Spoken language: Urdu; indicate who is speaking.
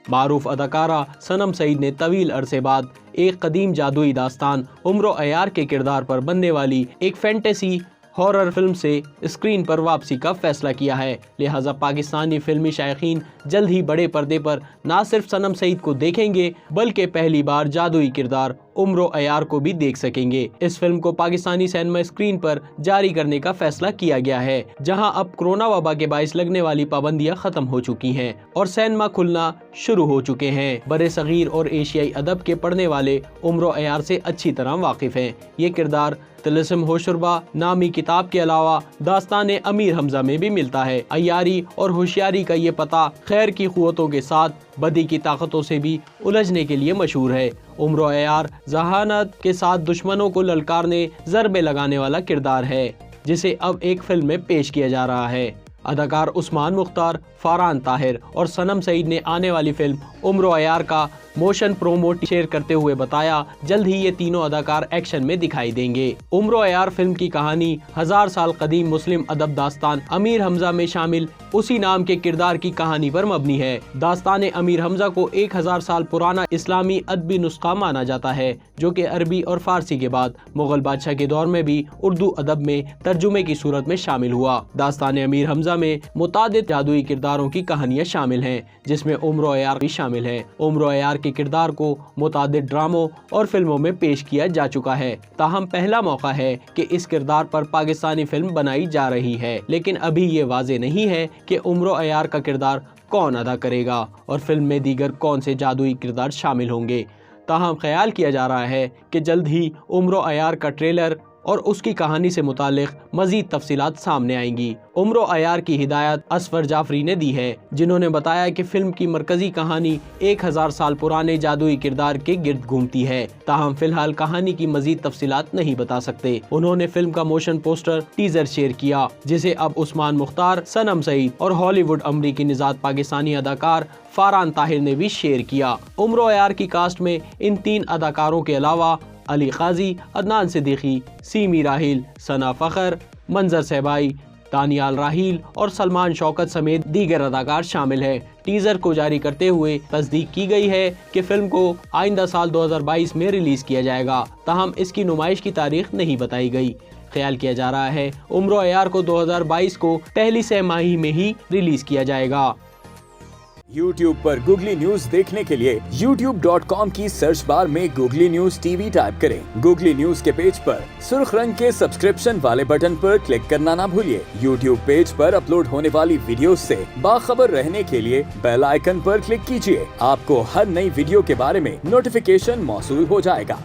Speaker 1: معروف اداکارہ سنم سعید نے طویل عرصے بعد ایک قدیم جادوئی داستان عمر و عیار کے کردار پر بننے والی ایک فینٹیسی ہارر فلم سے اسکرین پر واپسی کا فیصلہ کیا ہے، لہٰذا پاکستانی فلمی شائقین جلد ہی بڑے پردے پر نہ صرف سنم سعید کو دیکھیں گے بلکہ پہلی بار جادوئی کردار عمر و عیار کو بھی دیکھ سکیں گے۔ اس فلم کو پاکستانی سینما اسکرین پر جاری کرنے کا فیصلہ کیا گیا ہے، جہاں اب کورونا وبا کے باعث لگنے والی پابندیاں ختم ہو چکی ہیں اور سینما کھلنا شروع ہو چکے ہیں۔ برِ صغیر اور ایشیائی ادب کے پڑھنے والے عمر و عیار سے اچھی طرح واقف ہیں۔ یہ کردار طلسم ہوشربا نامی کتاب کے علاوہ داستان امیر حمزہ میں بھی ملتا ہے۔ عیاری اور ہوشیاری کا یہ پتہ خیر کی قوتوں کے ساتھ بدی کی طاقتوں سے بھی الجھنے کے لیے مشہور ہے۔ عمر و عیار ذہانت کے ساتھ دشمنوں کو للکارنے ضربے لگانے والا کردار ہے، جسے اب ایک فلم میں پیش کیا جا رہا ہے۔ اداکار عثمان مختار، فرحان طاہر اور سنم سعید نے آنے والی فلم عمر و عیار کا موشن پرومو شیئر کرتے ہوئے بتایا جلد ہی یہ تینوں اداکار ایکشن میں دکھائی دیں گے۔ عمر و عیار فلم کی کہانی 1000 سال قدیم مسلم ادب داستان امیر حمزہ میں شامل اسی نام کے کردار کی کہانی پر مبنی ہے۔ داستان امیر حمزہ کو 1000 سال پرانا اسلامی ادبی نسخہ مانا جاتا ہے، جو کہ عربی اور فارسی کے بعد مغل بادشاہ کے دور میں بھی اردو ادب میں ترجمے کی صورت میں شامل ہوا۔ داستان امیر حمزہ میں متعدد جادوئی کرداروں کی کہانیاں شامل ہیں، جس میں عمر و عیار بھی شامل ہے۔ عمر و عیار کے کردار کو متعدد ڈراموں اور فلموں میں پیش کیا جا چکا ہے، تاہم پہلا موقع ہے کہ اس کردار پر پاکستانی فلم بنائی جا رہی ہے، لیکن ابھی یہ واضح نہیں ہے کہ عمر و عیار کا کردار کون ادا کرے گا اور فلم میں دیگر کون سے جادوئی کردار شامل ہوں گے۔ تاہم خیال کیا جا رہا ہے کہ جلد ہی عمر و عیار کا ٹریلر اور اس کی کہانی سے متعلق مزید تفصیلات سامنے آئیں گی۔ عمر و عیار کی ہدایت اصفر جعفری نے دی ہے، جنہوں نے بتایا کہ فلم کی مرکزی کہانی 1000 سال پرانے جادوئی کردار کے گرد گھومتی ہے، تاہم فی الحال کہانی کی مزید تفصیلات نہیں بتا سکتے۔ انہوں نے فلم کا موشن پوسٹر ٹیزر شیئر کیا، جسے اب عثمان مختار، سنم سعید اور ہالی ووڈ امریکی نژاد پاکستانی اداکار فرحان طاہر نے بھی شیئر کیا۔ عمر و عیار کی کاسٹ میں ان 3 اداکاروں کے علاوہ علی قاضی، عدنان صدیقی، سیمی راحیل، ثنا فخر، منظر صہبائی، دانیال راحیل اور سلمان شوکت سمیت دیگر اداکار شامل ہیں۔ ٹیزر کو جاری کرتے ہوئے تصدیق کی گئی ہے کہ فلم کو آئندہ سال 2022 میں ریلیز کیا جائے گا، تاہم اس کی نمائش کی تاریخ نہیں بتائی گئی۔ خیال کیا جا رہا ہے عمر و عیار کو 2022 کو پہلی سہ ماہی میں ہی ریلیز کیا جائے گا۔
Speaker 2: YouTube پر گوگلی نیوز دیکھنے کے لیے youtube.com کی سرچ بار میں googly news T V type کریں۔ گوگلی نیوز کے پیج پر سرخ رنگ کے سبسکرپشن والے بٹن پر کلک کرنا نہ بھولیے۔ YouTube پیج پر اپلوڈ ہونے والی ویڈیوز سے باخبر رہنے کے لیے بیل آئیکن پر کلک کیجیے۔ آپ کو ہر نئی ویڈیو کے بارے میں نوٹیفیکیشن موصول ہو جائے گا۔